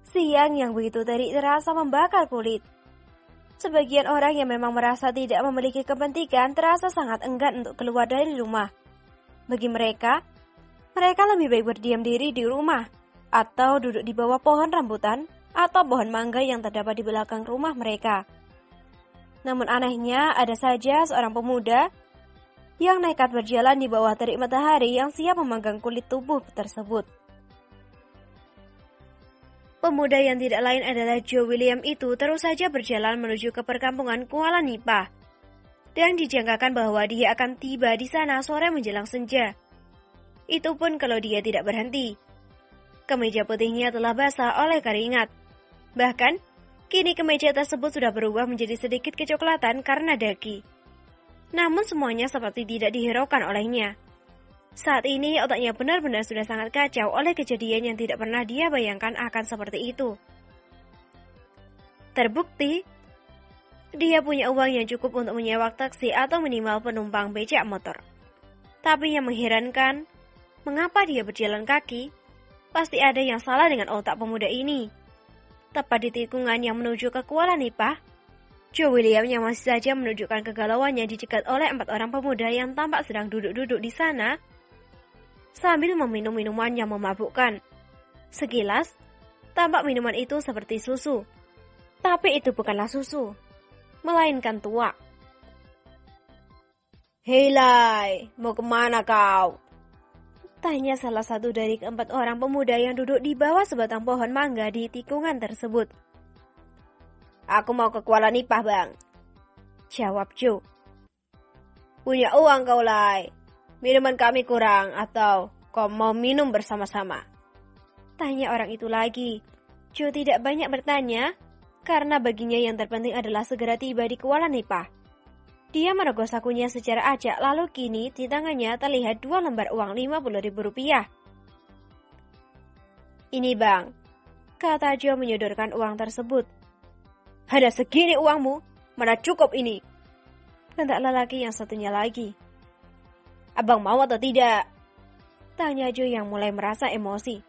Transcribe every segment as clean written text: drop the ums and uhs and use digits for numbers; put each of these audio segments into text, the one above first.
Siang yang begitu terik terasa membakar kulit. Sebagian orang yang memang merasa tidak memiliki kepentingan terasa sangat enggan untuk keluar dari rumah. Bagi mereka lebih baik berdiam diri di rumah, atau duduk di bawah pohon rambutan, atau pohon mangga yang terdapat di belakang rumah mereka. Namun anehnya, ada saja seorang pemuda yang nekat berjalan di bawah terik matahari yang siap memanggang kulit tubuh tersebut. Pemuda yang tidak lain adalah Joe William itu terus saja berjalan menuju ke perkampungan Kuala Nipah. Dan dijangkakan bahwa dia akan tiba di sana sore menjelang senja. Itu pun kalau dia tidak berhenti. Kemeja putihnya telah basah oleh keringat. Bahkan, kini kemeja tersebut sudah berubah menjadi sedikit kecoklatan karena daki. Namun semuanya seperti tidak dihiraukan olehnya. Saat ini otaknya benar-benar sudah sangat kacau oleh kejadian yang tidak pernah dia bayangkan akan seperti itu. Terbukti, dia punya uang yang cukup untuk menyewa taksi atau minimal penumpang becak motor. Tapi yang mengherankan, mengapa dia berjalan kaki? Pasti ada yang salah dengan otak pemuda ini. Tepat di tikungan yang menuju ke Kuala Nipah, Joe William yang masih saja menunjukkan kegalauannya dicegat oleh 4 orang pemuda yang tampak sedang duduk-duduk di sana sambil meminum minuman yang memabukkan. Sekilas, tampak minuman itu seperti susu. Tapi itu bukanlah susu, melainkan tuak. "Hei Lai, mau kemana kau?" tanya salah satu dari keempat orang pemuda yang duduk di bawah sebatang pohon mangga di tikungan tersebut. "Aku mau ke Kuala Nipah, Bang," jawab Joe. "Punya uang kau, Lai? Minuman kami kurang, atau kau mau minum bersama-sama?" tanya orang itu lagi. Joe tidak banyak bertanya, karena baginya yang terpenting adalah segera tiba di Kuala Nipah. Dia merogoh sakunya secara acak, lalu kini di tangannya terlihat 2 lembar uang Rp50.000. "Ini Bang," kata Joe menyodorkan uang tersebut. "Ada segini uangmu? Mana cukup ini?" bentak lelaki yang satunya lagi. "Abang mau atau tidak?" tanya Joe yang mulai merasa emosi.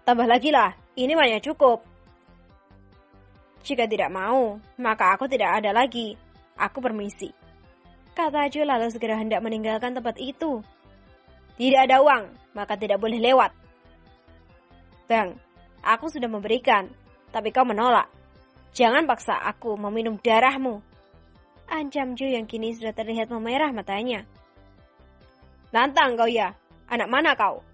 "Tambah lagi lah, ini banyak cukup." "Jika tidak mau, maka aku tidak ada lagi. Aku permisi," kata Joe lalu segera hendak meninggalkan tempat itu. "Tidak ada uang, maka tidak boleh lewat." "Bang, aku sudah memberikan, tapi kau menolak. Jangan paksa aku meminum darahmu," ancam Joe yang kini sudah terlihat memerah matanya. "Nantang kau ya? Anak mana kau?"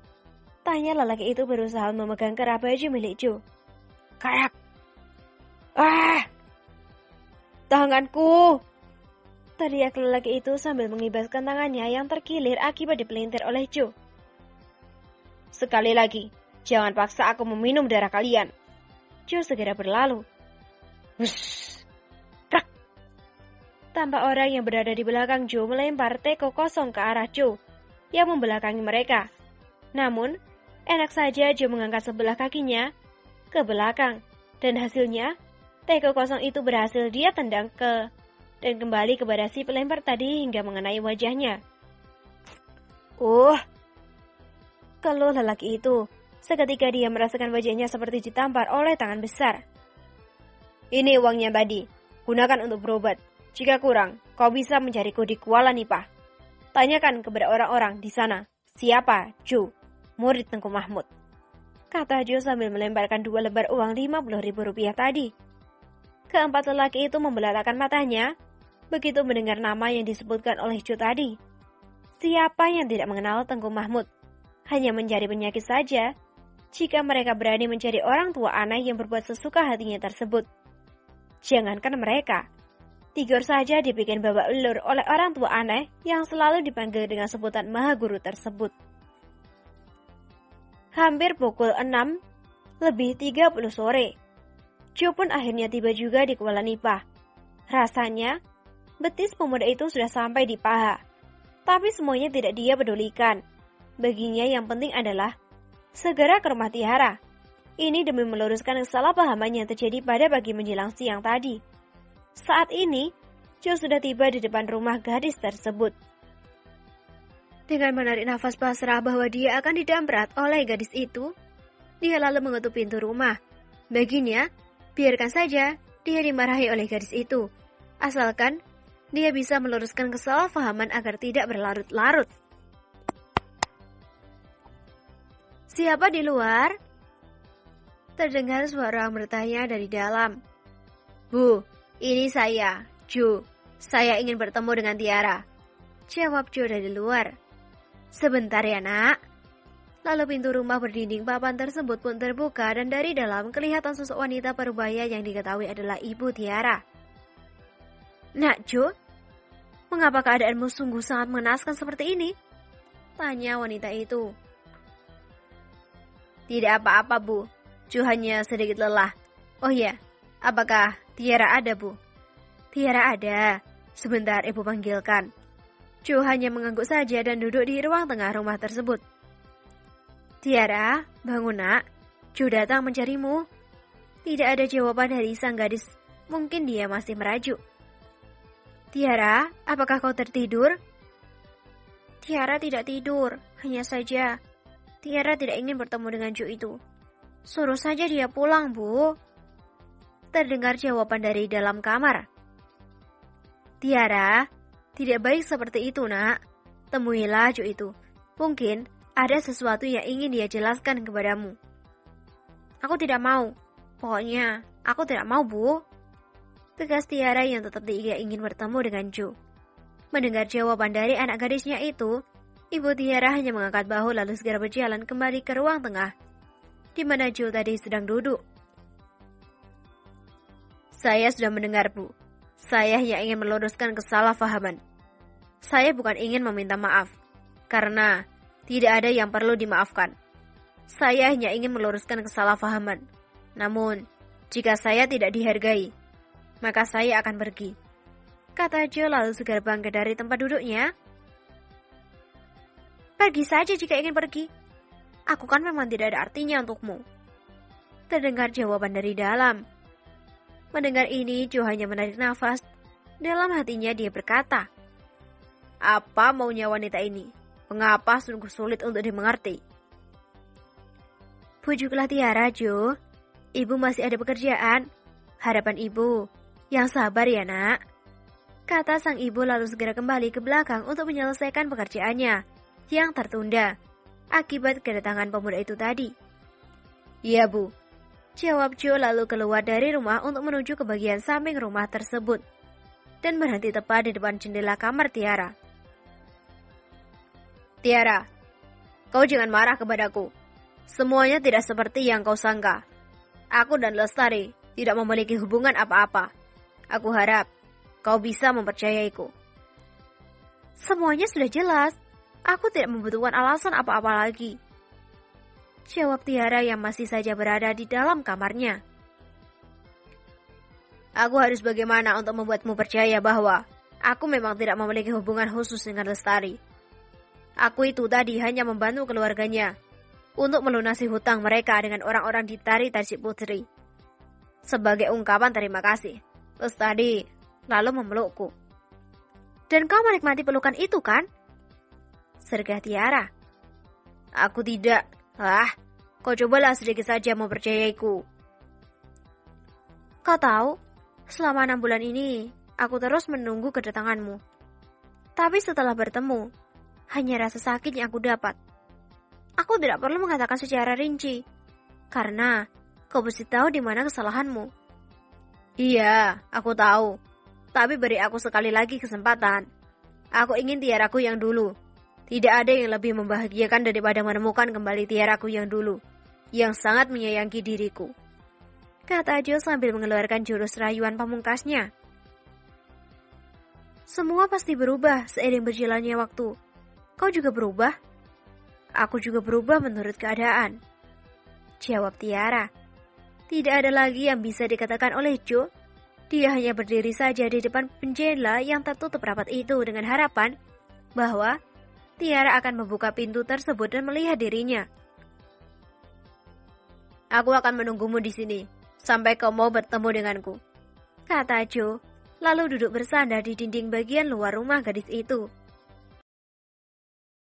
tanya lelaki itu berusaha memegang kerah baju milik Joe. "Kayak, tanganku!" teriak lelaki itu sambil mengibaskan tangannya yang terkilir akibat dipelintir oleh Joe. "Sekali lagi, jangan paksa aku meminum darah kalian." Joe segera berlalu. Wush! Prak! Tampak orang yang berada di belakang Joe melempar teko kosong ke arah Joe yang membelakangi mereka. Namun, enak saja Joe mengangkat sebelah kakinya ke belakang, dan hasilnya, teko kosong itu berhasil dia tendang dan kembali kepada si pelempar tadi hingga mengenai wajahnya. Keluh lelaki itu. Seketika dia merasakan wajahnya seperti ditampar oleh tangan besar. "Ini uangnya tadi, gunakan untuk berobat. Jika kurang, kau bisa mencariku di Kuala Nipah. Tanyakan kepada orang-orang di sana, siapa Joe, murid Tengku Mahmud," kata Joe sambil melemparkan 2 lembar uang Rp50.000 tadi. Keempat lelaki itu membelalakan matanya begitu mendengar nama yang disebutkan oleh Joe tadi. Siapa yang tidak mengenal Tengku Mahmud? Hanya mencari penyakit saja jika mereka berani mencari orang tua aneh yang berbuat sesuka hatinya tersebut. Jangankan mereka, Tigor saja dibikin babak belur oleh orang tua aneh yang selalu dipanggil dengan sebutan Maha Guru tersebut. Hampir pukul 6:30 sore, Joe pun akhirnya tiba juga di Kuala Nipah. Rasanya, betis pemuda itu sudah sampai di paha. Tapi semuanya tidak dia pedulikan. Baginya yang penting adalah segera ke rumah Tiara. Ini demi meluruskan kesalahpahaman yang terjadi pada pagi menjelang siang tadi. Saat ini, Joe sudah tiba di depan rumah gadis tersebut. Dengan menarik nafas pasrah bahwa dia akan didamprat oleh gadis itu, dia lalu mengetuk pintu rumah. Baginya, biarkan saja dia dimarahi oleh gadis itu, asalkan dia bisa meluruskan kesalahpahaman agar tidak berlarut-larut. Siapa di luar? Terdengar suara orang bertanya dari dalam. Bu, ini saya, Jo. Saya ingin bertemu dengan Tiara. Jawab Jo dari luar. Sebentar ya nak. Lalu pintu rumah berdinding papan tersebut pun terbuka dan dari dalam kelihatan sosok wanita parubaya yang diketahui adalah ibu Tiara. Nak Jo, mengapa keadaanmu sungguh sangat mengenaskan seperti ini? Tanya wanita itu. Tidak apa-apa bu, Jo hanya sedikit lelah. Oh ya, apakah Tiara ada bu? Tiara ada, sebentar ibu panggilkan. Jo hanya mengangguk saja dan duduk di ruang tengah rumah tersebut. Tiara, bangun nak, Jo datang mencarimu. Tidak ada jawaban dari sang gadis, mungkin dia masih merajuk. Tiara, apakah kau tertidur? Tiara tidak tidur, hanya saja Tiara tidak ingin bertemu dengan Jo itu. Suruh saja dia pulang, Bu. Terdengar jawaban dari dalam kamar. Tiara, tidak baik seperti itu, nak. Temuilah Jo itu. Mungkin ada sesuatu yang ingin dia jelaskan kepadamu. Aku tidak mau. Pokoknya, aku tidak mau, Bu. Tegas Tiara yang tetap tidak ingin bertemu dengan Jo. Mendengar jawaban dari anak gadisnya itu, ibu Tiara hanya mengangkat bahu lalu segera berjalan kembali ke ruang tengah, di mana Jo tadi sedang duduk. Saya sudah mendengar, Bu. Saya hanya ingin meluruskan kesalahpahaman. Saya bukan ingin meminta maaf, karena tidak ada yang perlu dimaafkan. Saya hanya ingin meluruskan kesalahpahaman. Namun, jika saya tidak dihargai, maka saya akan pergi. Kata Jo lalu segera bangkit dari tempat duduknya. Pergi saja jika ingin pergi. Aku kan memang tidak ada artinya untukmu. Terdengar jawaban dari dalam. Mendengar ini, Jo hanya menarik nafas. Dalam hatinya dia berkata, apa maunya wanita ini? Mengapa sungguh sulit untuk dimengerti? Bujuklah Tiara, Jo. Ibu masih ada pekerjaan. Harapan ibu, yang sabar ya nak. Kata sang ibu lalu segera kembali ke belakang untuk menyelesaikan pekerjaannya yang tertunda akibat kedatangan pemuda itu tadi. Iya bu, jawab Jo lalu keluar dari rumah untuk menuju ke bagian samping rumah tersebut dan berhenti tepat di depan jendela kamar Tiara. Tiara, kau jangan marah kepadaku. Semuanya tidak seperti yang kau sangka. Aku dan Lestari tidak memiliki hubungan apa-apa. Aku harap kau bisa mempercayaiku. Semuanya sudah jelas. Aku tidak membutuhkan alasan apa-apa lagi. Jawab Tiara yang masih saja berada di dalam kamarnya. Aku harus bagaimana untuk membuatmu percaya bahwa aku memang tidak memiliki hubungan khusus dengan Lestari. Aku itu tadi hanya membantu keluarganya untuk melunasi hutang mereka dengan orang-orang di Tari Tasik Putri. Sebagai ungkapan terima kasih, Lestari lalu memelukku. Dan kau menikmati pelukan itu kan? Sergah Tiara. Aku tidak. Kau cobalah sedikit saja mempercayaiku. Kau tahu, selama 6 bulan ini, aku terus menunggu kedatanganmu. Tapi setelah bertemu, hanya rasa sakit yang aku dapat. Aku tidak perlu mengatakan secara rinci, karena kau pasti tahu di mana kesalahanmu. Iya, aku tahu. Tapi beri aku sekali lagi kesempatan. Aku ingin Tiaraku yang dulu. Tidak ada yang lebih membahagiakan daripada menemukan kembali Tiaraku yang dulu, yang sangat menyayangi diriku. Kata Jo sambil mengeluarkan jurus rayuan pamungkasnya. Semua pasti berubah seiring berjalannya waktu. Kau juga berubah? Aku juga berubah menurut keadaan. Jawab Tiara. Tidak ada lagi yang bisa dikatakan oleh Jo. Dia hanya berdiri saja di depan jendela yang tertutup rapat itu dengan harapan bahwa Tiara akan membuka pintu tersebut dan melihat dirinya. Aku akan menunggumu di sini sampai kau mau bertemu denganku, kata Jo, lalu duduk bersandar di dinding bagian luar rumah gadis itu.